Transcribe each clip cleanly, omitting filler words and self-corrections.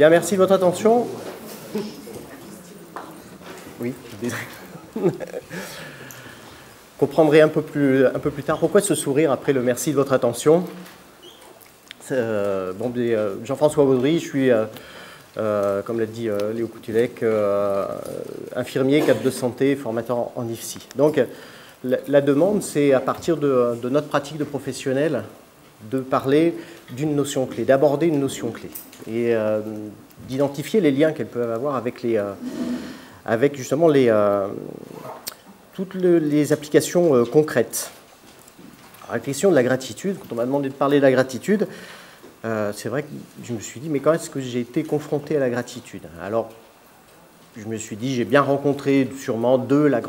Bien, merci de votre attention. Oui. Comprendrez un peu plus tard pourquoi ce sourire après le merci de votre attention. Jean-François Baudry, je suis, comme l'a dit Léo Coutulec, infirmier, cadre de santé, formateur en IFSI. Donc, la demande, c'est à partir de notre pratique de professionnel de parler d'une notion clé, d'aborder une notion clé et d'identifier les liens qu'elles peuvent avoir avec justement toutes les applications concrètes. Alors, la question de la gratitude, quand on m'a demandé de parler de la gratitude, c'est vrai que je me suis dit, mais quand est-ce que j'ai été confronté à la gratitude? Alors, je me suis dit, j'ai bien rencontré sûrement de la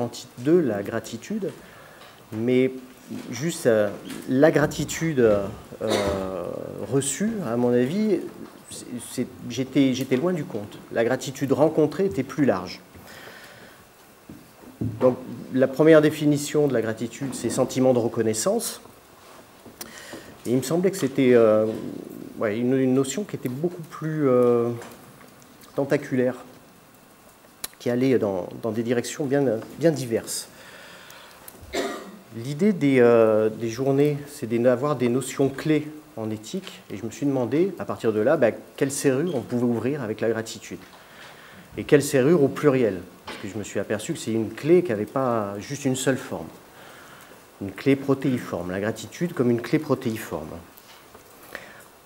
gratitude, mais juste la gratitude reçue, à mon avis, j'étais loin du compte. La gratitude rencontrée était plus large. Donc, la première définition de la gratitude, c'est sentiment de reconnaissance. Et il me semblait que c'était une notion qui était beaucoup plus tentaculaire, qui allait dans des directions bien diverses. L'idée des journées, c'est d'avoir des notions clés en éthique. Et je me suis demandé, à partir de là, quelle serrure on pouvait ouvrir avec la gratitude. Et quelle serrure au pluriel. Parce que je me suis aperçu que c'est une clé qui n'avait pas juste une seule forme. Une clé protéiforme. La gratitude comme une clé protéiforme.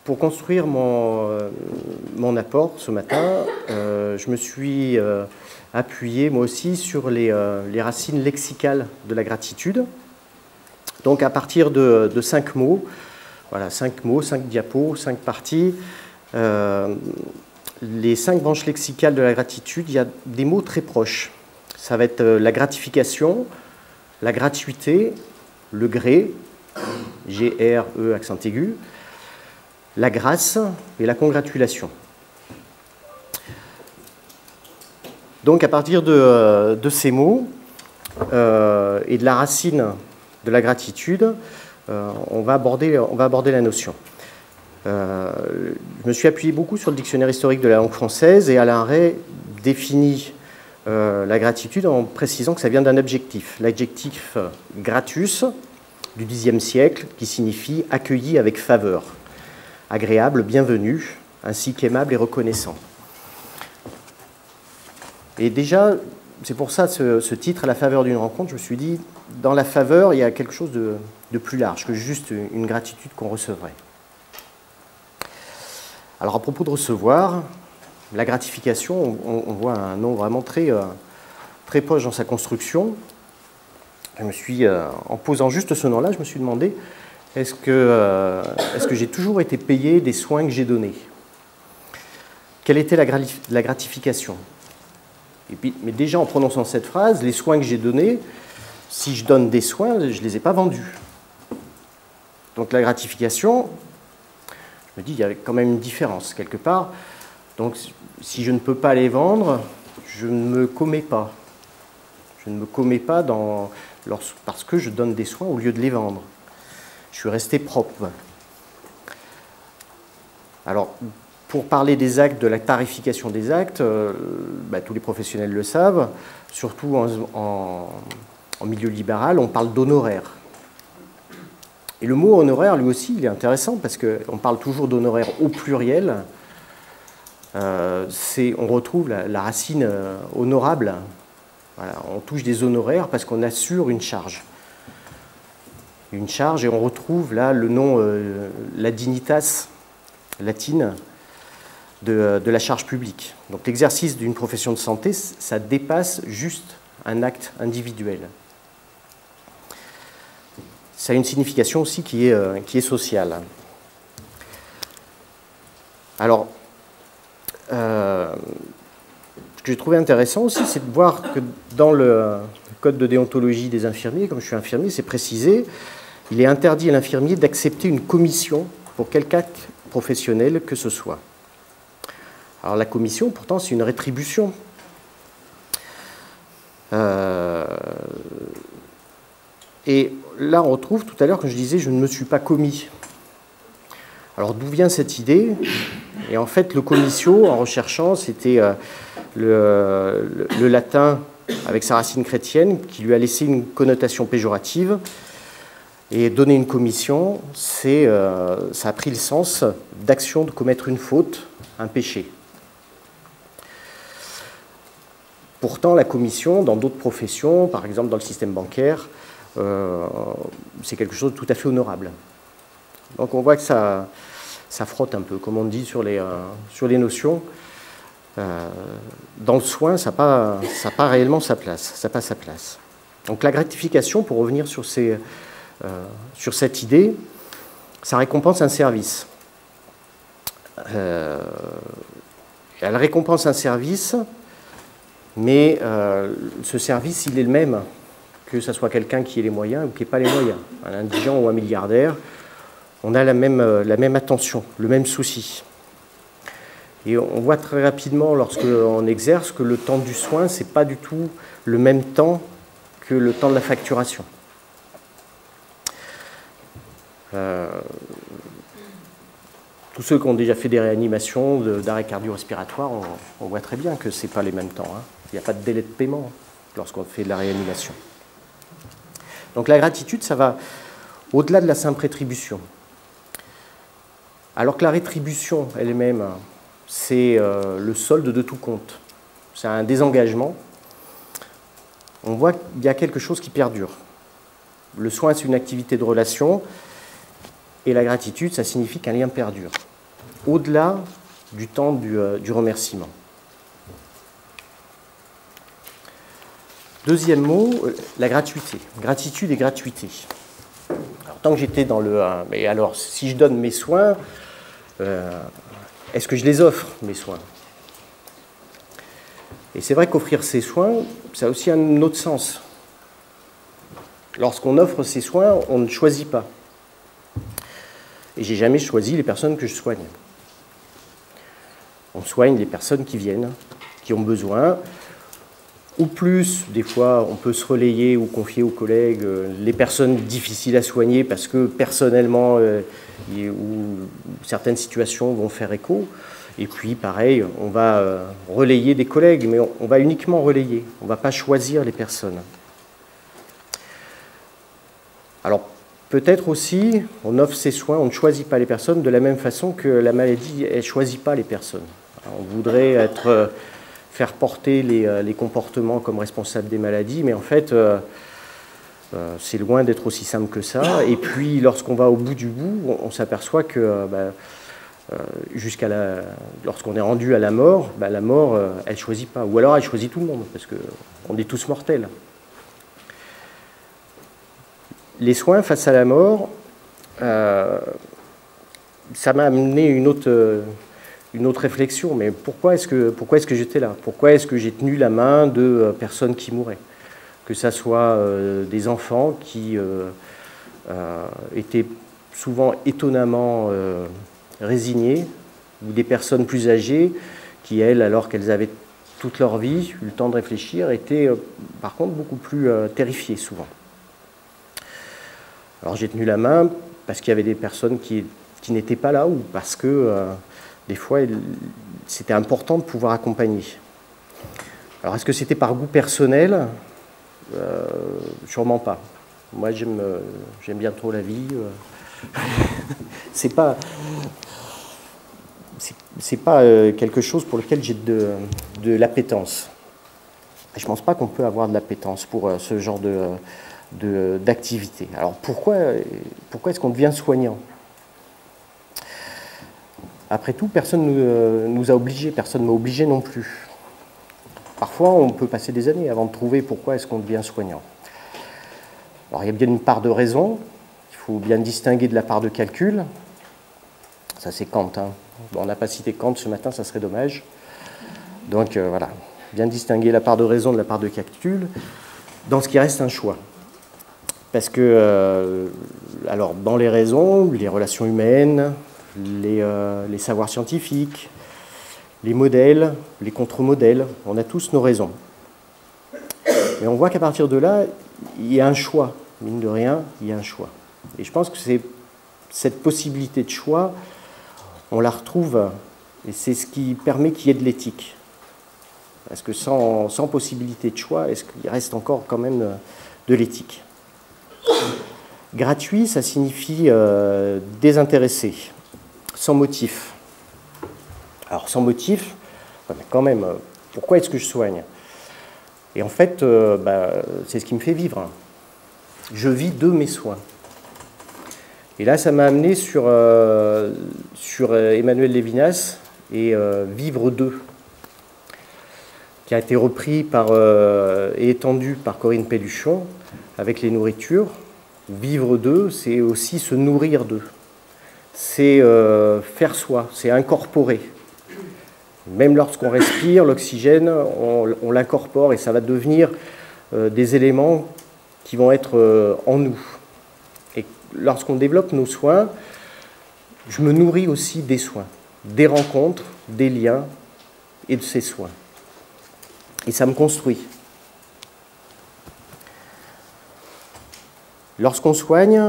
Pour construire mon apport ce matin, je me suis appuyé moi aussi sur les racines lexicales de la gratitude. Donc à partir de 5 mots, voilà, 5 mots, 5 diapos, 5 parties, les 5 branches lexicales de la gratitude, il y a des mots très proches. Ça va être la gratification, la gratuité, le gré, G-R-E accent aigu, la grâce et la congratulation. Donc à partir de ces mots et de la racine de la gratitude, on va aborder la notion. Je me suis appuyé beaucoup sur le dictionnaire historique de la langue française et Alain Ray définit la gratitude en précisant que ça vient d'un adjectif, l'adjectif gratus du Xe siècle qui signifie accueilli avec faveur, agréable, bienvenu, ainsi qu'aimable et reconnaissant. Et déjà, c'est pour ça ce titre, à la faveur d'une rencontre, je me suis dit, dans la faveur, il y a quelque chose de plus large que juste une gratitude qu'on recevrait. Alors à propos de recevoir, la gratification, on voit un nom vraiment très proche dans sa construction. Je me suis, en posant juste ce nom-là, je me suis demandé, est-ce que j'ai toujours été payé des soins que j'ai donnés? Quelle était la gratification? Et puis, mais déjà en prononçant cette phrase, les soins que j'ai donnés, si je donne des soins, je ne les ai pas vendus. Donc la gratification, je me dis, il y a quand même une différence quelque part. Donc si je ne peux pas les vendre, je ne me commets pas. Je ne me commets pas parce que je donne des soins au lieu de les vendre. Je suis resté propre. Alors, pour parler des actes, de la tarification des actes, tous les professionnels le savent, surtout en milieu libéral, on parle d'honoraires. Et le mot honoraire, lui aussi, il est intéressant parce qu'on parle toujours d'honoraires au pluriel. On retrouve la racine honorable. Voilà, on touche des honoraires parce qu'on assure une charge. Une charge, et on retrouve là le nom, la dignitas latine, de la charge publique. Donc l'exercice d'une profession de santé, ça dépasse juste un acte individuel. Ça a une signification aussi qui est sociale. Alors, ce que j'ai trouvé intéressant aussi, c'est de voir que dans le code de déontologie des infirmiers, comme je suis infirmier, c'est précisé, il est interdit à l'infirmier d'accepter une commission pour quelque acte professionnel que ce soit. Alors la commission, pourtant, c'est une rétribution. Et là, on retrouve tout à l'heure, quand je disais « je ne me suis pas commis ». Alors d'où vient cette idée? Et en fait, le commissio, en recherchant, c'était le latin avec sa racine chrétienne qui lui a laissé une connotation péjorative. Et donner une commission, ça a pris le sens d'action de commettre une faute, un péché. Pourtant, la commission, dans d'autres professions, par exemple dans le système bancaire, c'est quelque chose de tout à fait honorable. Donc on voit que ça frotte un peu, comme on dit, sur les notions. Dans le soin, ça n'a pas réellement sa place. Ça n'a pas sa place. Donc la gratification, pour revenir sur cette idée, ça récompense un service. Elle récompense un service, mais ce service, il est le même, que ce soit quelqu'un qui ait les moyens ou qui n'ait pas les moyens. Un indigent ou un milliardaire, on a la même attention, le même souci. Et on voit très rapidement, lorsqu'on exerce, que le temps du soin, ce n'est pas du tout le même temps que le temps de la facturation. Tous ceux qui ont déjà fait des réanimations d'arrêt cardio-respiratoire, on voit très bien que ce n'est pas les mêmes temps. Hein. Il n'y a pas de délai de paiement lorsqu'on fait de la réanimation. Donc la gratitude, ça va au-delà de la simple rétribution. Alors que la rétribution elle-même, c'est le solde de tout compte. C'est un désengagement. On voit qu'il y a quelque chose qui perdure. Le soin, c'est une activité de relation. Et la gratitude, ça signifie qu'un lien perdure, au-delà du temps du remerciement. Deuxième mot, la gratuité. Gratitude et gratuité. Alors, tant que j'étais dans le... mais alors, si je donne mes soins, est-ce que je les offre, mes soins? Et c'est vrai qu'offrir ses soins, ça a aussi un autre sens. Lorsqu'on offre ses soins, on ne choisit pas. Et j'ai jamais choisi les personnes que je soigne. On soigne les personnes qui viennent, qui ont besoin, ou plus, des fois, on peut se relayer ou confier aux collègues les personnes difficiles à soigner parce que personnellement, ou certaines situations vont faire écho. Et puis, pareil, on va relayer des collègues, mais on va uniquement relayer. On ne va pas choisir les personnes. Alors, peut-être aussi, on offre ses soins, on ne choisit pas les personnes de la même façon que la maladie, elle ne choisit pas les personnes. On voudrait faire porter les comportements comme responsables des maladies, mais en fait, c'est loin d'être aussi simple que ça. Et puis, lorsqu'on va au bout du bout, on s'aperçoit que lorsqu'on est rendu à la mort, elle ne choisit pas. Ou alors, elle choisit tout le monde, parce qu'on est tous mortels. Les soins face à la mort, ça m'a amené une autre réflexion. Mais pourquoi est-ce que j'étais là? Pourquoi est-ce que j'ai tenu la main de personnes qui mouraient? Que ce soit des enfants qui étaient souvent étonnamment résignés, ou des personnes plus âgées qui, elles, alors qu'elles avaient toute leur vie eu le temps de réfléchir, étaient par contre beaucoup plus terrifiées souvent. Alors j'ai tenu la main parce qu'il y avait des personnes qui n'étaient pas là, ou parce que des fois c'était important de pouvoir accompagner. Alors est-ce que c'était par goût personnel? Sûrement pas. Moi j'aime bien trop la vie. C'est pas quelque chose pour lequel j'ai de l'appétence. Je ne pense pas qu'on peut avoir de l'appétence pour ce genre d'activité. Alors pourquoi est-ce qu'on devient soignant? Après tout, personne ne nous a obligés, personne ne m'a obligé non plus. Parfois, on peut passer des années avant de trouver pourquoi est-ce qu'on devient soignant. Alors il y a bien une part de raison, il faut bien distinguer de la part de calcul. Ça c'est Kant. Hein. Bon, on n'a pas cité Kant ce matin, ça serait dommage. Donc voilà, bien distinguer la part de raison de la part de calcul, dans ce qui reste un choix. Parce que, alors, dans les raisons, les relations humaines, les savoirs scientifiques, les modèles, les contre-modèles, on a tous nos raisons. Mais on voit qu'à partir de là, il y a un choix. Mine de rien, il y a un choix. Et je pense que cette possibilité de choix, on la retrouve Et c'est ce qui permet qu'il y ait de l'éthique. Parce que sans possibilité de choix, est-ce qu'il reste encore quand même de l'éthique? Gratuit, ça signifie désintéressé, sans motif. Alors sans motif, mais quand même, pourquoi est-ce que je soigne? Et en fait, c'est ce qui me fait vivre. Je vis de mes soins. Et là, ça m'a amené sur Emmanuel Lévinas et Vivre d'eux, qui a été repris et étendu par Corinne Pelluchon avec les nourritures. Vivre d'eux, c'est aussi se nourrir d'eux. C'est faire soi, c'est incorporer. Même lorsqu'on respire, l'oxygène, on l'incorpore et ça va devenir des éléments qui vont être en nous. Et lorsqu'on développe nos soins, je me nourris aussi des soins, des rencontres, des liens et de ces soins. Et ça me construit. Lorsqu'on soigne,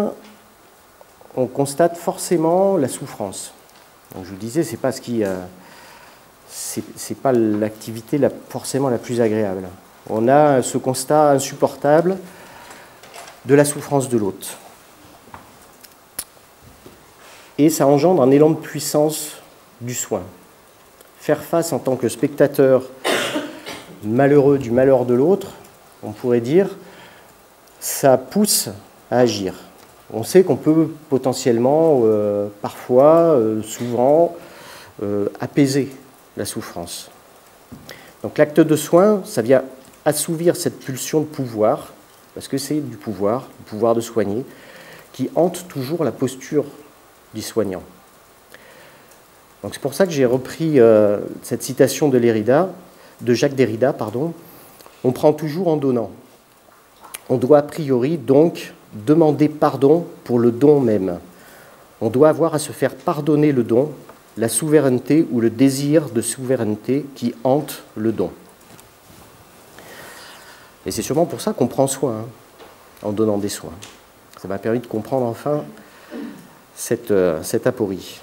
on constate forcément la souffrance. Donc je vous disais, c'est pas c'est pas l'activité forcément la plus agréable. On a ce constat insupportable de la souffrance de l'autre. Et ça engendre un élan de puissance du soin. Faire face en tant que spectateur malheureux du malheur de l'autre, on pourrait dire, ça pousse à agir. On sait qu'on peut potentiellement, parfois, souvent, apaiser la souffrance. Donc l'acte de soin, ça vient assouvir cette pulsion de pouvoir, parce que c'est du pouvoir de soigner, qui hante toujours la posture du soignant. Donc c'est pour ça que j'ai repris cette citation de Jacques Derrida, pardon. On prend toujours en donnant. On doit a priori donc demander pardon pour le don même. On doit avoir à se faire pardonner le don, la souveraineté ou le désir de souveraineté qui hante le don. Et c'est sûrement pour ça qu'on prend soin, en donnant des soins. Ça m'a permis de comprendre enfin cette aporie.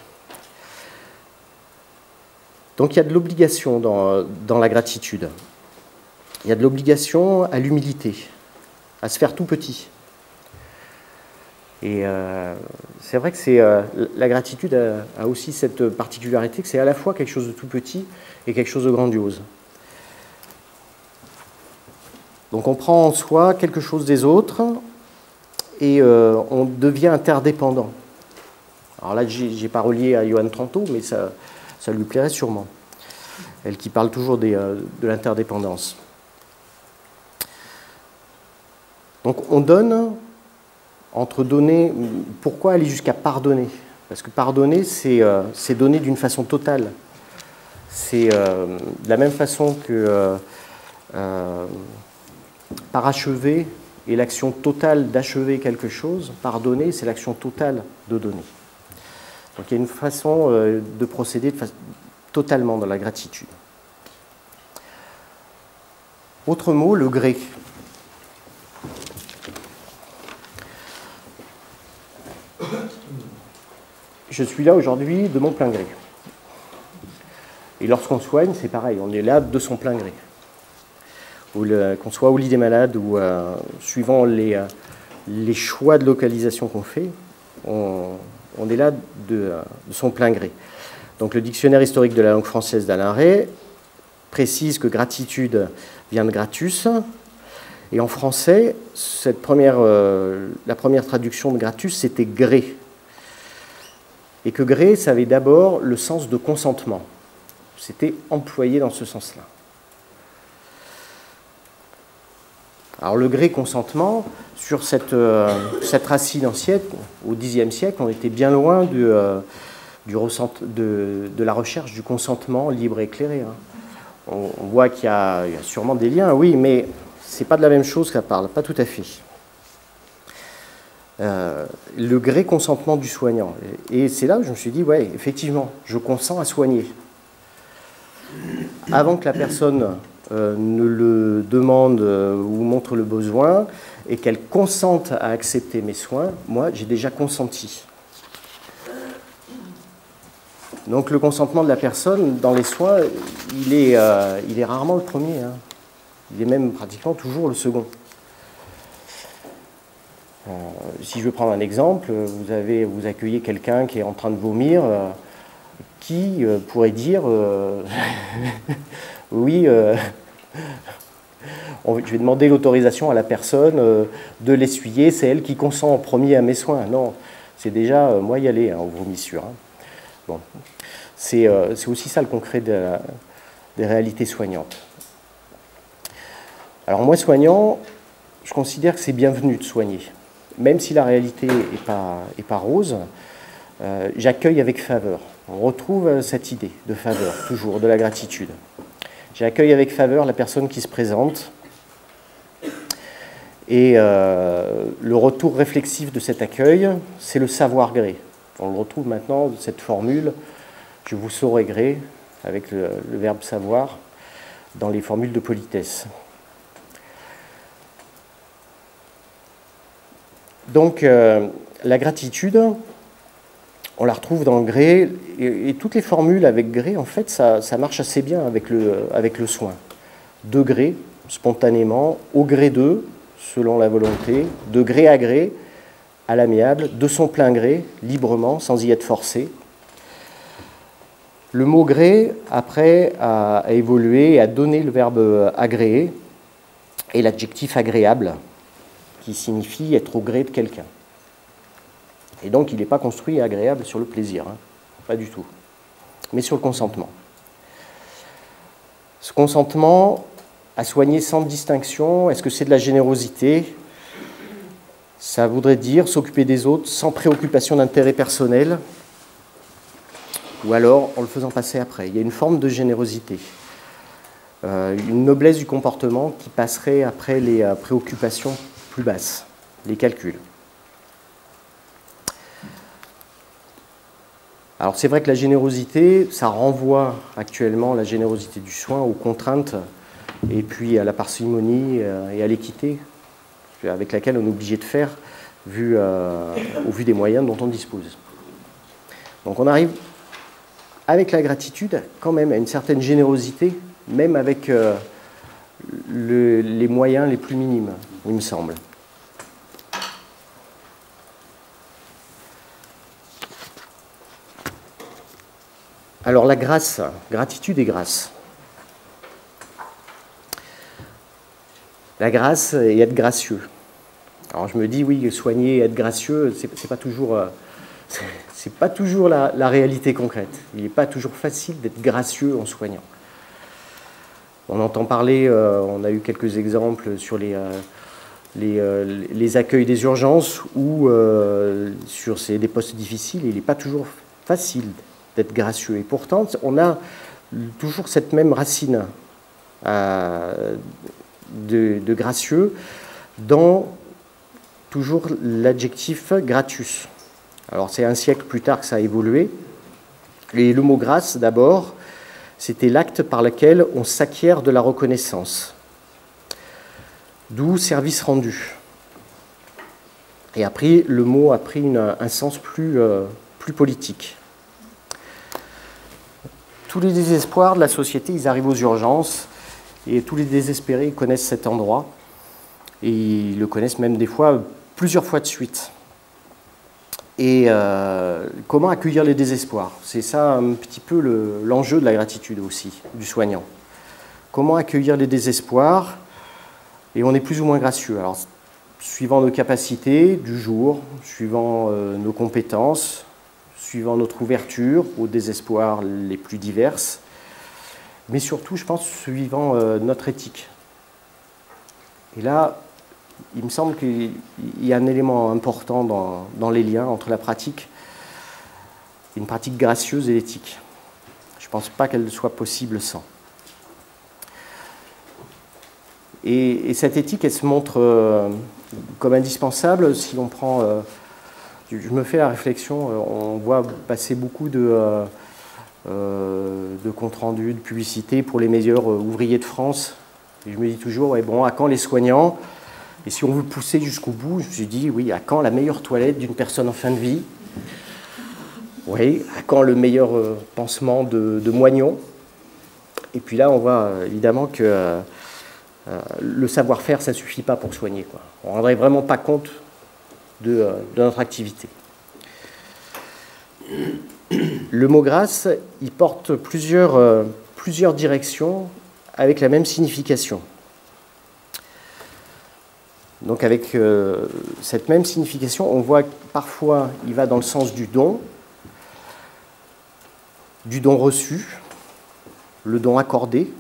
Donc il y a de l'obligation dans la gratitude. Il y a de l'obligation à l'humilité, à se faire tout petit. Et c'est vrai que la gratitude a aussi cette particularité que c'est à la fois quelque chose de tout petit et quelque chose de grandiose. Donc on prend en soi quelque chose des autres et on devient interdépendant. Alors là, je n'ai pas relié à Johan Tranto, mais ça lui plairait sûrement. Elle qui parle toujours de l'interdépendance. Donc on donne, entre donner, pourquoi aller jusqu'à pardonner? Parce que pardonner, c'est donner d'une façon totale. C'est de la même façon que parachever est l'action totale d'achever quelque chose, pardonner, c'est l'action totale de donner. Donc il y a une façon de procéder totalement dans la gratitude. Autre mot, le gré. Je suis là aujourd'hui de mon plein gré. Et lorsqu'on soigne, c'est pareil, on est là de son plein gré. Qu'on soit au lit des malades ou suivant les choix de localisation qu'on fait, on est là de son plein gré. Donc le dictionnaire historique de la langue française d'Alain Ray précise que gratitude vient de gratus. Et en français, la première traduction de gratus, c'était gré. Et que gré, ça avait d'abord le sens de consentement. C'était employé dans ce sens-là. Alors le gré consentement, sur cette racine ancienne, au Xe siècle, on était bien loin de la recherche du consentement libre et éclairé. On voit qu'il y a sûrement des liens, oui, mais ce n'est pas de la même chose qu'elle parle, pas tout à fait. Le gré consentement du soignant. Et c'est là où je me suis dit, ouais, effectivement, je consens à soigner. Avant que la personne ne le demande ou montre le besoin et qu'elle consente à accepter mes soins, moi, j'ai déjà consenti. Donc le consentement de la personne dans les soins, il est rarement le premier, hein. Il est même pratiquement toujours le second. Si je veux prendre un exemple, vous accueillez quelqu'un qui est en train de vomir, qui pourrait dire oui, je vais demander l'autorisation à la personne de l'essuyer, c'est elle qui consent en premier à mes soins. Non, c'est déjà moi y aller, hein, aux vomissures. Hein. Bon. C'est aussi ça le concret des réalités soignantes. Alors moi, soignant, je considère que c'est bienvenu de soigner. Même si la réalité n'est pas rose, j'accueille avec faveur. On retrouve cette idée de faveur, toujours, de la gratitude. J'accueille avec faveur la personne qui se présente. Et le retour réflexif de cet accueil, c'est le savoir gré. On le retrouve maintenant, cette formule, je vous saurai gré, avec le verbe savoir, dans les formules de politesse. Donc, la gratitude, on la retrouve dans le gré, et toutes les formules avec gré, en fait, ça marche assez bien avec le soin. De gré, spontanément, au gré d'eux, selon la volonté, de gré à l'amiable, de son plein gré, librement, sans y être forcé. Le mot gré, après, a évolué et a donné le verbe agréer et l'adjectif agréable, qui signifie être au gré de quelqu'un. Et donc, il n'est pas construit et agréable sur le plaisir, hein, pas du tout, mais sur le consentement. Ce consentement à soigner sans distinction, est-ce que c'est de la générosité? Ça voudrait dire s'occuper des autres sans préoccupation d'intérêt personnel, ou alors en le faisant passer après. Il y a une forme de générosité, une noblesse du comportement qui passerait après les préoccupations plus basses, les calculs. Alors c'est vrai que la générosité, ça renvoie actuellement la générosité du soin aux contraintes et puis à la parcimonie et à l'équité avec laquelle on est obligé de faire au vu des moyens dont on dispose. Donc on arrive avec la gratitude quand même à une certaine générosité, même avec les moyens les plus minimes, il me semble. Alors la grâce, gratitude et grâce. La grâce et être gracieux. Alors je me dis, oui, soigner et être gracieux, c'est pas toujours la réalité concrète. Il n'est pas toujours facile d'être gracieux en soignant. On entend parler, on a eu quelques exemples sur les accueils des urgences ou sur des postes difficiles, il n'est pas toujours facile d'être gracieux. Et pourtant, on a toujours cette même racine de gracieux dans toujours l'adjectif gratus. Alors c'est un siècle plus tard que ça a évolué. Et le mot grâce, d'abord, c'était l'acte par lequel on s'acquiert de la reconnaissance. D'où service rendu. Et après, le mot a pris un sens plus politique. Tous les désespoirs de la société, ils arrivent aux urgences, et tous les désespérés connaissent cet endroit, et ils le connaissent même des fois, plusieurs fois de suite. Et comment accueillir les désespoirs? C'est ça un petit peu l'enjeu de la gratitude aussi, du soignant. Comment accueillir les désespoirs? Et on est plus ou moins gracieux. Alors, suivant nos capacités du jour, suivant nos compétences, suivant notre ouverture aux désespoirs les plus diverses, mais surtout, je pense, suivant notre éthique. Et là, il me semble qu'il y a un élément important dans les liens entre la pratique, une pratique gracieuse et l'éthique. Je ne pense pas qu'elle soit possible sans. Et cette éthique, elle se montre comme indispensable si l'on prend... je me fais la réflexion, on voit passer beaucoup de comptes rendus, de publicités pour les meilleurs ouvriers de France. Et je me dis toujours, ouais, bon, à quand les soignants? Et si on veut pousser jusqu'au bout, je me suis dit, oui, à quand la meilleure toilette d'une personne en fin de vie? Oui, quand le meilleur pansement de moignon. Et puis là, on voit évidemment que le savoir-faire, ça ne suffit pas pour soigner, quoi. On ne rendrait vraiment pas compte de notre activité. Le mot grâce, il porte plusieurs directions avec la même signification. Donc avec cette même signification, on voit que parfois il va dans le sens du don reçu, le don accordé,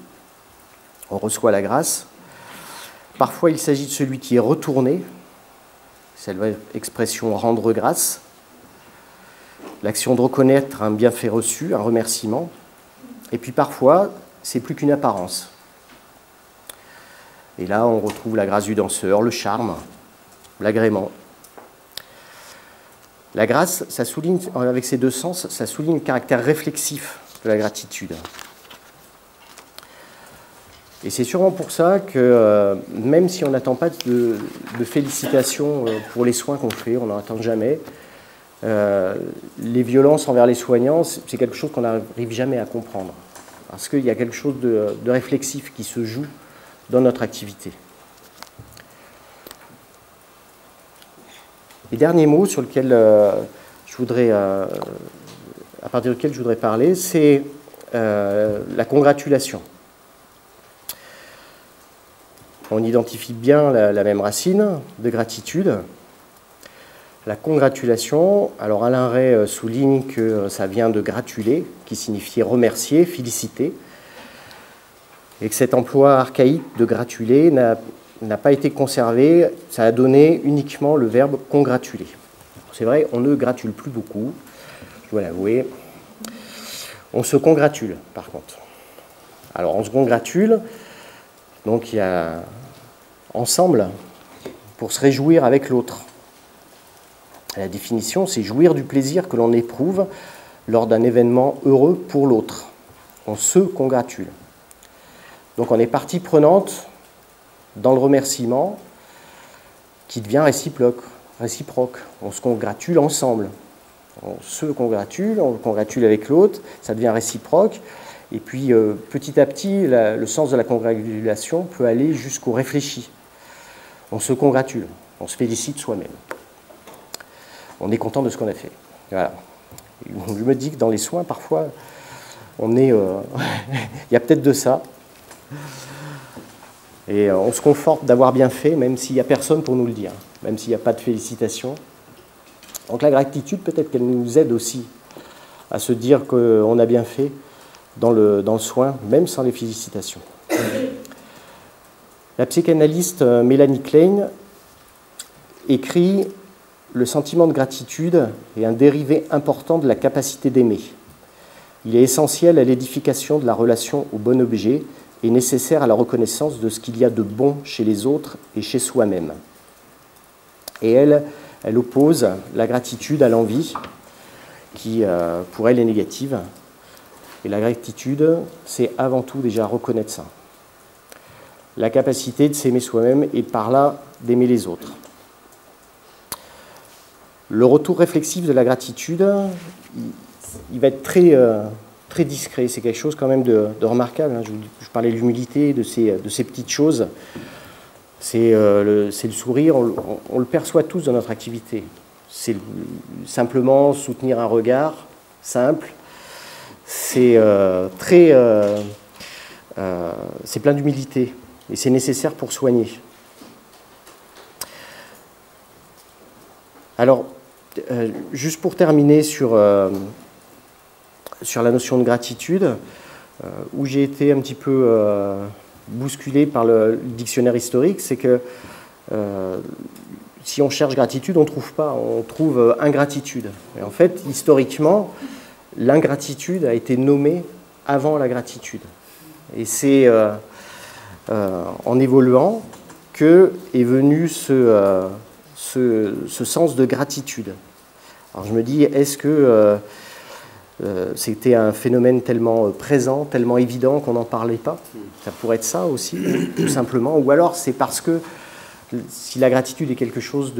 on reçoit la grâce. Parfois il s'agit de celui qui est retourné, c'est l'expression rendre grâce, l'action de reconnaître un bienfait reçu, un remerciement. Et puis parfois, c'est plus qu'une apparence. Et là, on retrouve la grâce du danseur, le charme, l'agrément. La grâce, ça souligne, avec ces deux sens, ça souligne le caractère réflexif de la gratitude. Et c'est sûrement pour ça que, même si on n'attend pas de félicitations pour les soins qu'on fait, on n'en attend jamais, les violences envers les soignants, c'est quelque chose qu'on n'arrive jamais à comprendre. Parce qu'il y a quelque chose de réflexif qui se joue dans notre activité. Les derniers mots sur lesquels je voudrais, à partir duquel je voudrais parler, c'est la congratulation. On identifie bien la même racine de gratitude. La congratulation, alors Alain Ray souligne que ça vient de gratuler, qui signifiait remercier, féliciter, et que cet emploi archaïque de gratuler n'a pas été conservé, ça a donné uniquement le verbe congratuler. C'est vrai, on ne gratule plus beaucoup, je dois l'avouer. On se congratule, par contre. Alors, on se congratule, donc il y a ensemble, pour se réjouir avec l'autre. La définition, c'est jouir du plaisir que l'on éprouve lors d'un événement heureux pour l'autre. On se congratule. Donc on est partie prenante dans le remerciement qui devient réciproque. On se congratule ensemble. On se congratule, on congratule avec l'autre, ça devient réciproque. Et puis petit à petit, le sens de la congratulation peut aller jusqu'au réfléchi. On se congratule, on se félicite soi-même. On est content de ce qu'on a fait. Voilà. Je me dis que dans les soins, parfois, on est, il y a peut-être de ça. Et on se conforte d'avoir bien fait, même s'il n'y a personne pour nous le dire, même s'il n'y a pas de félicitations. Donc la gratitude, peut-être qu'elle nous aide aussi à se dire qu'on a bien fait dans le soin, même sans les félicitations. La psychanalyste Mélanie Klein écrit « Le sentiment de gratitude est un dérivé important de la capacité d'aimer. Il est essentiel à l'édification de la relation au bon objet et nécessaire à la reconnaissance de ce qu'il y a de bon chez les autres et chez soi-même. » Et elle oppose la gratitude à l'envie, qui pour elle est négative. Et la gratitude, c'est avant tout déjà reconnaître ça. La capacité de s'aimer soi-même et par là d'aimer les autres. Le retour réflexif de la gratitude, il va être très discret. C'est quelque chose quand même de remarquable. Je parlais de l'humilité, de ces petites choses. C'est le sourire, on le perçoit tous dans notre activité. C'est simplement soutenir un regard simple. C'est c'est plein d'humilité et c'est nécessaire pour soigner. Alors, juste pour terminer sur la notion de gratitude, où j'ai été un petit peu bousculé par le dictionnaire historique, c'est que si on cherche gratitude, on ne trouve pas, on trouve ingratitude. Et en fait, historiquement, l'ingratitude a été nommée avant la gratitude. Et c'est en évoluant que est venu ce sens de gratitude. Alors je me dis, est-ce que c'était un phénomène tellement présent, tellement évident qu'on n'en parlait pas? Ça pourrait être ça aussi, tout simplement. Ou alors c'est parce que si la gratitude est quelque chose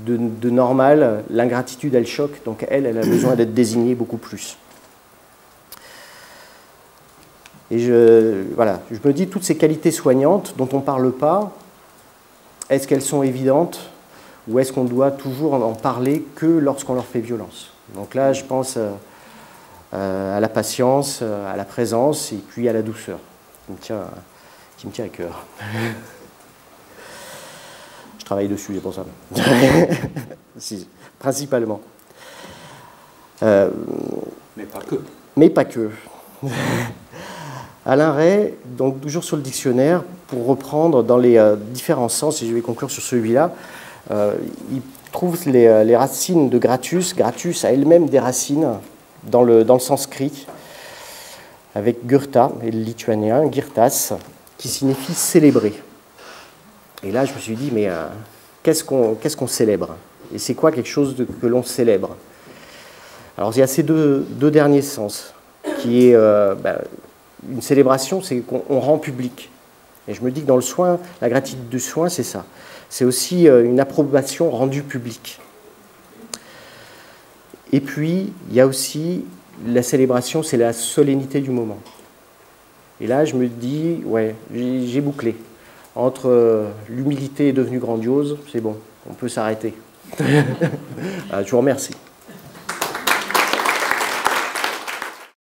de normal, l'ingratitude, elle choque, donc elle a besoin d'être désignée beaucoup plus. Et voilà, je me dis, toutes ces qualités soignantes dont on ne parle pas, est-ce qu'elles sont évidentes ou est-ce qu'on doit toujours en parler que lorsqu'on leur fait violence? Donc là, je pense à la patience, à la présence et puis à la douceur, qui me tient à cœur. Je travaille dessus, c'est pour ça. Si, principalement. Mais pas que. Mais pas que. Alain Ray, donc toujours sur le dictionnaire, pour reprendre dans les différents sens, et je vais conclure sur celui-là, il trouve les racines de gratus. Gratus a elle-même des racines dans le sanskrit, avec Gurta, et le lituanien, Girtas, qui signifie célébrer. Et là, je me suis dit, mais qu'est-ce qu'on célèbre? Et c'est quoi quelque chose que l'on célèbre? Alors, il y a ces deux derniers sens, qui est une célébration, c'est qu'on rend public. Et je me dis que dans le soin, la gratitude du soin, c'est ça. C'est aussi une approbation rendue publique. Et puis, il y a aussi la célébration, c'est la solennité du moment. Et là, je me dis, ouais, j'ai bouclé. Entre l'humilité est devenue grandiose, c'est bon, on peut s'arrêter. Je vous remercie.